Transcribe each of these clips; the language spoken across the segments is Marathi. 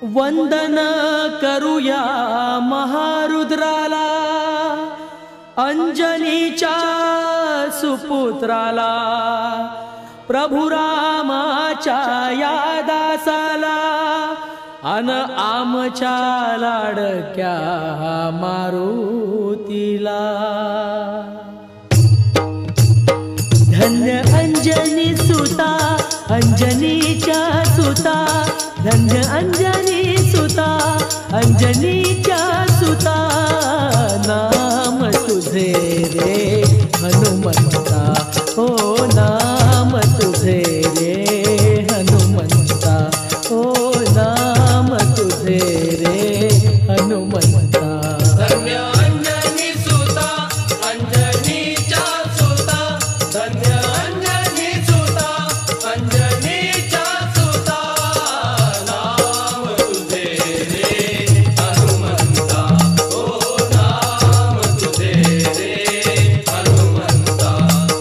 वंदन करूया महारुद्राला, अंजनीच्या सुपुत्राला, प्रभु रामाच्या या दासाला, अन आमच्या लाडक्या मारुतीला. धन्य अंजनी सुता, अंजनीच्या सुता, धन्य अंजनी सुता, अंजनीच्या सुता. नाम तुझे रे हनुमंता, हो नाम तुझे रे हनुमंता, हो नाम तुझे रे हनुमंता. धन्य अंजनी सुता, अंजनीच्या सुता, धन्य अंजनी सुता, अंजनीच्या सुता. नाम तुझे रे हनुमंता, हो नाम तुझे रे हनुमंता,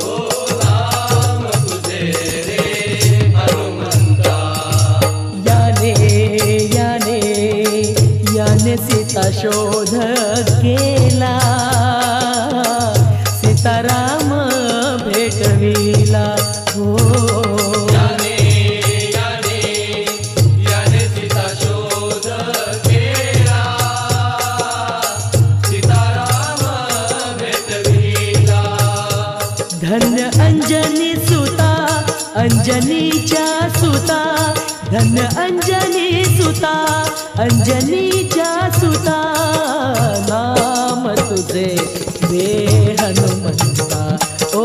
हो नाम तुझे रे हनुमंता. याने याने याने सीता शोध केला, सीताराम भेटविला. हो याने याने याने सीता शोध केला, सीताराम भेटविला. धन्य अंजनी सुता, अंजनीच्या सुता, धन्य अंजनी सुता, अंजनीच्या सुता. नाम तुझे रे हनुमंता, ओ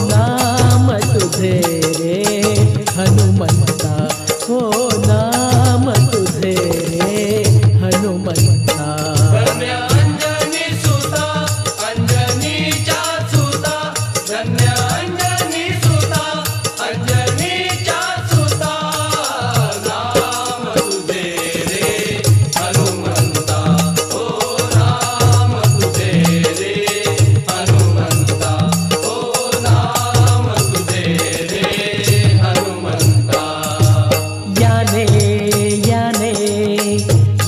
नाम तुझे रे हनुमंता, हो नाम तुझे रे हनुमंता. धन्य अंजनी सुता, अंजनीच्या सुता, धन्य अंजनी सुता, अंजनीच्या सुता. नाम तुझे रे हनुमंता, हो नाम तुझे रे हनुमंता, हो नाम तुझे रे हनुमंता. याने याने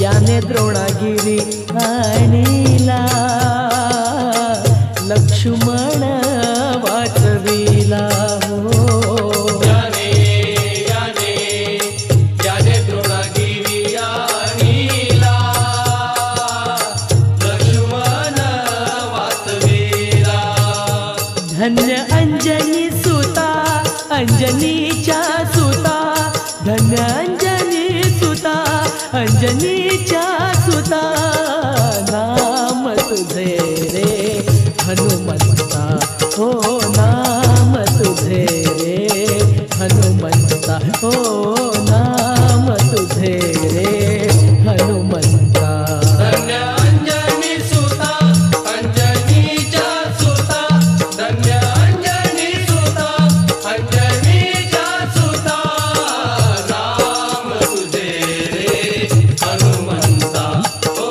याने द्रोणागिरी आणिला, लक्ष्मण वाचविला. हो याने याने याने द्रोणागिरी आणिला, लक्ष्मण वाचविला. धन्य अंजनी सुता, अंजनीच्या सुता, धन्य अंजनी सुता, अंजनीच्या सुता. नाम तुझे रे हनुमंता, हो नाम तुझे रे हनुमंता, हो नाम तुझे रे हनुमंता. धन्य अंजनी सुता, अंजनीच्या सुता, धन्य अंजनी सुता, अंजनीच्या सुता. नाम तुझे रे हनुमंता, हो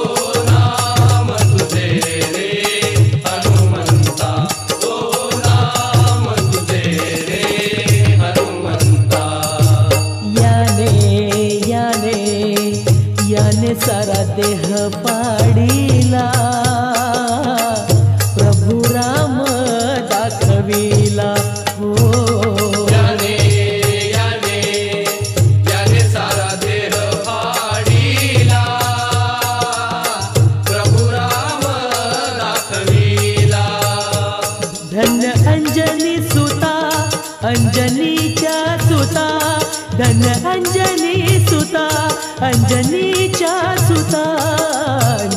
नाम तुझे रे हनुमंता, हो नाम तुझे रे हनुमंता. याने याने याने सारा देह पाडिला, प्रभु राम दाखविला. हो याने याने याने सारा देह फाडिला, प्रभु राम दाखविला. धन्य अंजनी सुता, अंजनीच्या सुता, धन्य अंजनी सुता, अंजनीच्या सुता.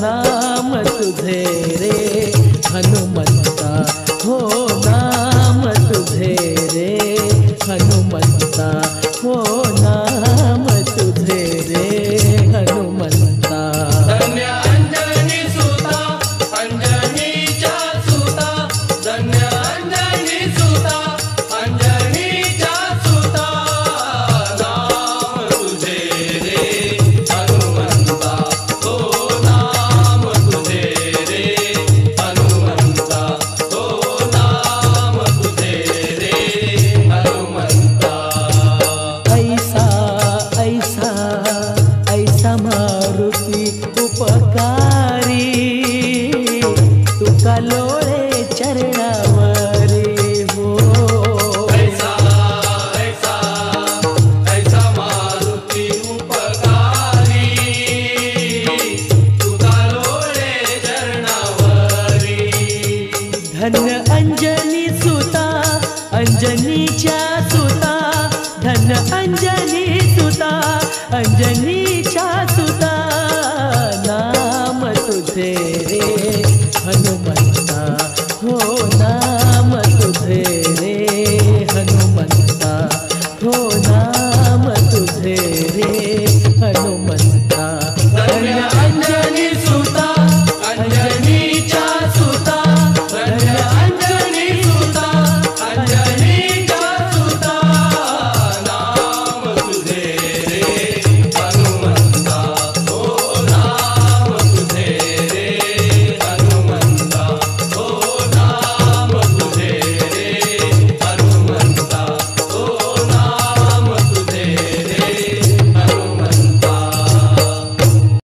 नाम तुझे रे हनुमंता, हो नाम तुझे रे हनुमंता, हो नाम तुझे रे हनुमंता. धन्य अंजनी सुता, अंजनीच्या सुता, धन्य अंजनी सुता, अंजनीच्या सुता. नाम तुझे रे हनुमंता, हो नाम तुझे रे उपकार